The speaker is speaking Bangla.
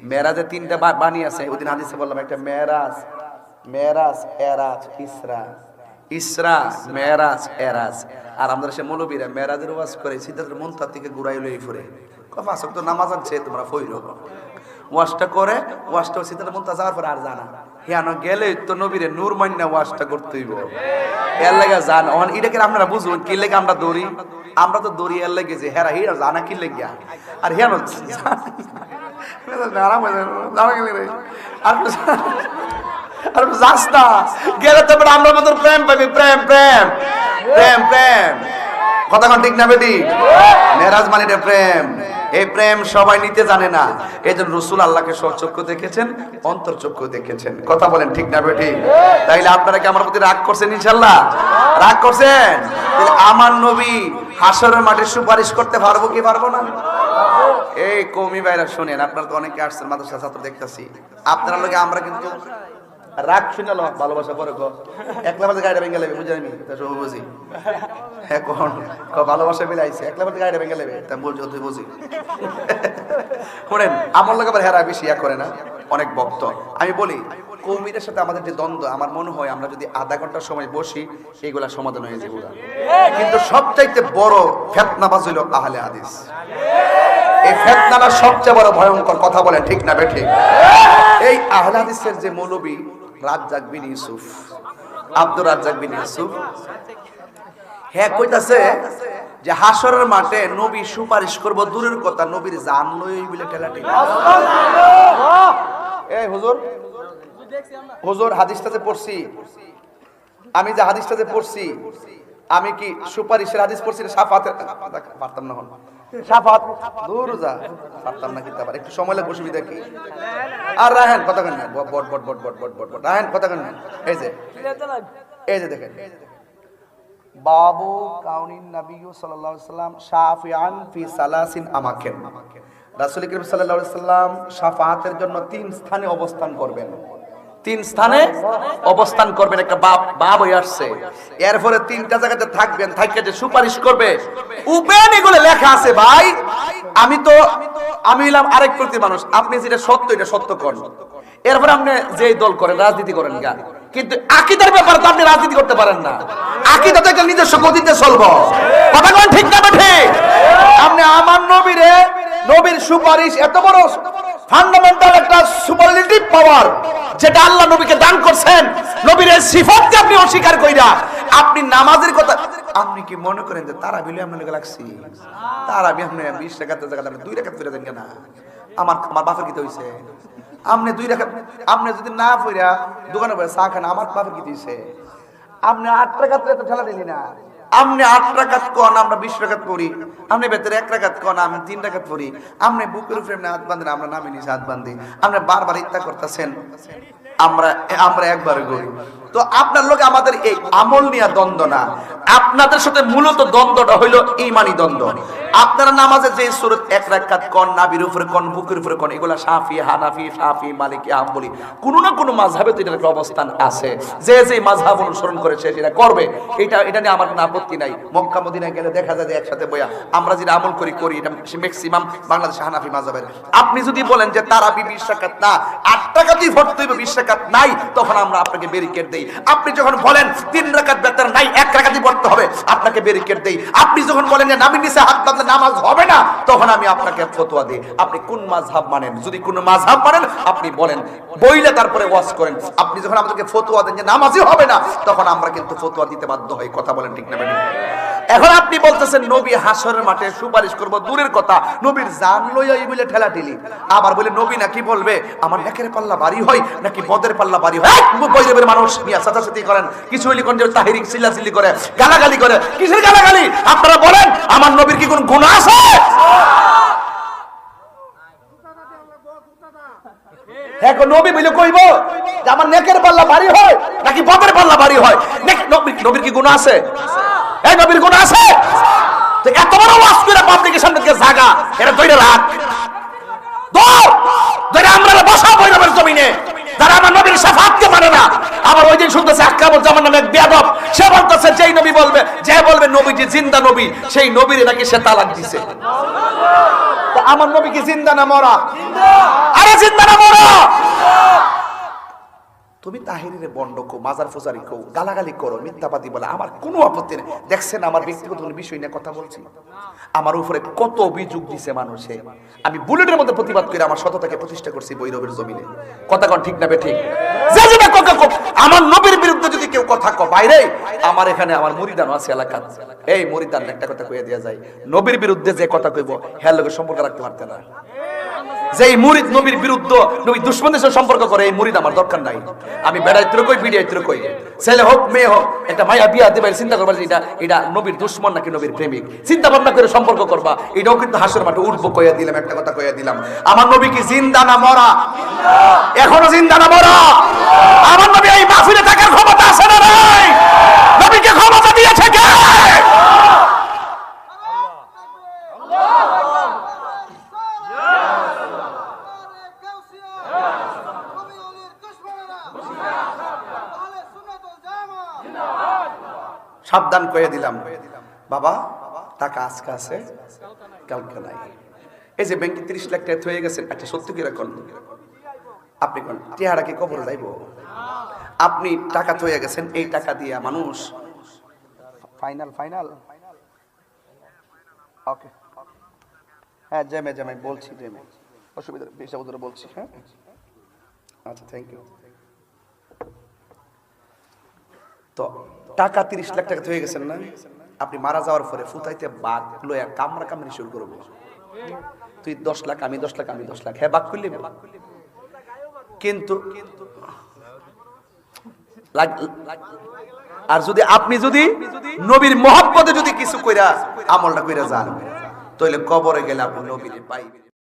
মেরাজে তিনটা বাণী আছে, ওই দিন হাদিসে বললাম একটা মেরাজ, মেরাজ, এরাজ, ইসরা। ইসরা, মেরাজ, এরাজ। আর আমরা সে মৌলবীরা মেরাজের ওয়াজ করে সিদ্ধার্থের মুনতাহা থেকে ঘুরাইলো এই ফুরে পাঁচ ওয়াক্ত নামাজ আছে তোমরা ফইরো ওয়াজটা করে, ওয়াজটা সিদ্ধার্থের মুনতাহা যাওয়ার পর আর জানা হিয়ান গেলে তো নবীরে নূর মান্না ওয়াজটা করতে হইব এর লাগে জান অন এটাকে আপনারা বুঝুন কি লেগে আমরা দৌড়ি, আমরা তো দৌড়ি এর লেগে যে হেরা হিরা জানা কি লেগে আর হিয়ান আরাম জানা গেলে রে আর যাস না গেলে তো আমরা মতো প্রেম পাবি, প্রেম প্রেম প্রেম প্রেম কথা কোন ঠিক না বেটি? মেরাজ মানে প্রেম। এই প্রেম সবাই নিতে জানে না, এই জন্য রসুল আল্লাহকে সচক্ষু দেখেছেন, অন্তর্চক্ষু দেখেছেন। কথা বলেন ঠিক না বেটি? তাইলে আপনারা কি আমার প্রতি রাগ করছেন? ইনশাল্লাহ রাগ করছেন? আমার নবী হাসরের মাঠে সুপারিশ করতে পারবো কি পারবো না? এই কওমি ভাইরা শুনেন, আপনারা তো অনেকে আসছেন মাদ্রাসা ছাত্র দেখতেছি, আপনারা লোকে আমরা কিন্তু রাগ শুনে লো ভালোবাসা করে গো একলা বাজে গাড়ি ভেঙে লেবে বুঝে আমি সব বুঝি এখন ভালোবাসা মিলে আইছে একলা বাজে গাড়ি ভেঙে লেবে তা বলছো তুই বুঝি করেন আমার লোক আবার হেরা বেশি ইয়া করে না অনেক ভক্ত। আমি বলি কৌমিদের সাথে আমাদের যে দ্বন্দ্ব, আমার মনে হয় আমরা যদি আধা ঘন্টা সময় বসি এইগুলা সমাধান হয়ে যাবে। কিন্তু সবচাইতে বড় ফিতনাবাজ হলো আহলে হাদিস। এই ফিতনাটা সবচেয়ে বড় ভয়ঙ্কর। কথা বলেন ঠিক না বেঠিক? এই আহলে হাদিসের যে মৌলবী রাজ্জাক বিন ইউসুফ, আব্দুর রাজ্জাক বিন ইউসুফ, হ্যাঁ কইতাছে যে হাসরের মাঠে নবী সুপারিশ করব দূরের কথা নবীর জান লই বলে ঠেলাঠেলি। এই হুজুর হুজুর হাদিসটাতে পড়ছি, আমি যে হাদিসটাতে পড়ছি আমি কি সুপারিশের হাদিস পড়ছি না শাফাতের? পারতাম না, শাফাত দূর যা পারতাম না, কিন্তু আবার একটু সময় লাগবে, অসুবিধা কি? আর রাহেন কথা কেন বট বট বট বট বট বট বট রাহেন কথা কেন? এই যে দেখেন বাবু কাউনিন নবী সাল্লাল্লাহু আলাইহি ওয়াসাল্লাম শাফিআন ফি সালাসিন আমাকিন। রাসূল করিম সাল্লাল্লাহু আলাইহি ওয়াসাল্লাম শাফাআতের জন্য 3 স্থানে অবস্থান করবেন। 3 স্থানে অবস্থান করবেন। একটা বাব হয়ে আসছে, এরপরে 3টা জায়গাতে থাকবেন, থাইকে যে সুপারিশ করবে উপেন এগুলো লেখা আছে। ভাই আমি হলাম আরেক প্রতি মানুষ, আপনি যেটা সত্য এটা সত্য করেন, এরপরে আপনি যেই দল করেন রাজনীতি করেন গা, কিন্তু আকীদার ব্যাপারে তো আপনি রাজনীতি করতে পারেন না। আকীদা তো একটা নিজস্ব গতিতে চলবো। কথা কোন ঠিক না ঠিক? আপনি আমার নবীর সুপারিশ এত বড় ফান্ডামেন্টাল একটা সুপারলেটিভ পাওয়ার যেটা আল্লাহ নবীকে দান করছেন, নবীর এই সিফাতকে আপনি অস্বীকার কইরা আপনি নামাজের কথা, আপনি কি মনে করেন যে তারাবি লই আপনাকে লাগছি? তারাবি আপনি 20 রাকাতের জায়গায় আপনি 2 রাকাত পড়ে দেন কেন? আমার বাপের কি হইছে? আপনি 2 রাকাত আপনি যদি না পড়া দোকানে বসে চা খান, আমার বাপের কি হইছে? আপনি 8 রাকাত তো ঠেলা দিলি না। আপনি 8 রাকাত কোন, আমরা 20 রাকাত পড়ি। আপনি ভেতরে 1 রাকাত কোন, আমি 3 রাকাত পড়ি। আপনি বুকের উপরে হাত বাঁধেন, আমরা নামে নিচে হাত বাঁধি। আপনি বারবার ইচ্ছা করতেছেন, আমরা একবারে করি। তো আপনার লোক আমাদের এই আমল নিয়ে দ্বন্দ্ব না, আপনাদের সাথে মূলত দ্বন্দ্বটা হইল ঈমানি দ্বন্দ্ব। আপনারা নামাজে যে সূরত 1 রাকাত কোন, নাভির উপরে কোন, বুকের উপরে কোন, এগুলা শাফি, হানাফি, শাফি, মালিকি, হাম্বলি, কোন না কোন মাযহাবে তো এটার একটা অবস্থান আছে। যে মাযহাব অনুসরণ করে সে সেটা করবে, এটা নিয়ে আমার কোনো আপত্তি নাই। মক্কা মদিনায় গেলে দেখা যায় যে একসাথে বইয়া আমরা যেটা আমল করি এটা ম্যাক্সিমাম বাংলাদেশে হানাফি মাযহাবের। আপনি যদি বলেন যে তারাবি 20 রাকাত না 8 রাকাতই পড়তে হবে, 20 রাকাত নাই, তখন আমরা আপনাকে ব্যারিকেড দেই। আপনি যখন বলেন 3 রাকাত বেতন নাই 1 রাকাতই পড়তে হবে, আপনাকে ব্যারিকেড দেই। আপনি যখন বলেন যে নাবির নিচে হাত বাঁধলে নামাজ হবে না, তখন আমি আপনাকে ফতোয়া দিই। আপনি কোন মাযহাব মানেন? যদি কোন মাযহাব মানেন আপনি বলেন, বইলে তারপরে ওয়াজ করেন। আপনি যখন আমাদেরকে ফতোয়া দেন যে নামাজই হবে না, তখন আমরা কিন্তু ফতোয়া দিতে বাধ্য হই। কথা বলেন ঠিক না বেঠিক? এখন আপনি বলতেছেন নবী হাসরের মাঠে সুপারিশ করব দূরের কথা নবীর জান লইয়াই বলে ঠেলাঠেলি। আবার বলে নবী নাকি বলবে আমার নেকের পাল্লা ভারী হয় নাকি বদের পাল্লা ভারী হয়। বৈরবের মানুষ মিয়া সাতাসাতি করেন, কিছু হইলে কোন তাহরিক চিল্লাচিল্লি করে, গালাগালি করে। কিসের গালাগালি? আপনারা বলেন আমার নবীর কি কোন গুনাহ আছে? এখন নবী বলে কইব যে আমার নেকের পাল্লা ভারী হয় নাকি বদের পাল্লা ভারী হয়? নবীর কি গুনাহ আছে? এই নবীর গুনাহ আছে? তো এত বড় ওয়াজ করে পাবলিকের সামনে থেকে জায়গা এটা ধরে রাখ ধরে আমরা বসা বৈরবের জমিনে যারা আমার নবীর শাফাআতকে মানে না। আবার ওই দিন শুনতেছে আকরামুজ্জামান নামে এক বেয়াদব, সে বলতেছে যেই নবী বলবে নবীজি জিন্দা নবী, সেই নবীর নাকি সে তালাক দিছে। আমার নবী কি জিন্দা না মরা? আরে জিন্দা না মরা? তুমি তাহিরিরে বন্ড কো, মাজার ফুজারি কো, গালাগালি করো, মিথ্যাবাদী বলে আমার কোনো আপত্তি নেই। দেখছেন আমার ব্যক্তিগত কোনো বিষয় নিয়ে কথা বলছি, আমার উপরে কত অভিযোগ দিছে মানুষে, আমি বুলেটের মধ্যে প্রতিবাদ করে আমার সততাকে প্রতিষ্ঠা করছি বৈরবের জমিনে। কথা কোন ঠিক না বে ঠিক? যে যেটা কথা কো, আমার নবীর বিরুদ্ধে যদি কেউ কথা কো বাইরে, আমার এখানে আমার মুরিদান আছে এলাকার, এই মুরিদান একটা কথা কইয়া দেয়া যায়, নবীর বিরুদ্ধে যে কথা কইব হের লগে সম্পর্ক রাখতে পারতে না। যেই মুরিদ নবীর বিরুদ্ধে, নবী দুশমনদের সাথে সম্পর্ক করে, এই মুরিদ আমার দরকার নাই। আমি বেড়াইতে কই, বিড়াইতে কই, ছেলে হোক মেয়ে হোক, একটা মায়া বিয়া দিবে, চিন্তা করবা যে এটা নবীর দুশমন নাকি নবীর প্রেমিক, চিন্তা ভাবনা করে সম্পর্ক করবা। এটাও কিন্তু হাসর মাঠে উঠবো কইয়া দিলাম, একটা কথা কইয়া দিলাম, আমার নবী কি জিন্দা না মরা? এখনো জিন্দা না মরা? আমার নবী এই মাহফিলে থাকার ক্ষমতা আছে না নাই? নবীকে ক্ষমতা দিয়েছে কে? সাবধান কয়ে দিলাম বাবা, টাকা আজকে আছে কালকে নাই। এই যে ব্যাংকে 30 লাখ টাকা হয়ে গেছেন, একটা সত্যি কি রাখুন আপনি কোন টিহারা কি কবরে যাইব? আপনি টাকা হয়ে গেছেন, এই টাকা দিয়ে মানুষ ফাইনাল ওকে, হ্যাঁ জেমে বলছি, জেমে অসুবিধা বেশি বলছি। হ্যাঁ আচ্ছা, থ্যাংক ইউ। তো টাকা 30 লাখ টাকা হয়ে গেছেন না, আপনি মারা যাওয়ার পরে ফুতাইতে বাঘ লয়া কামড়ি শুরু করবো, তুই 10 লাখ আমি 10 লাখ আমি 10 লাখ, হ্যাঁ বাঘ করলি। কিন্তু আর যদি আপনি যদি নবীর মহব্বতে যদি কিছু কইরা আমলটা কইরা যান, তাহলে কবরে গেলে আপনি নবীর পাইবেন।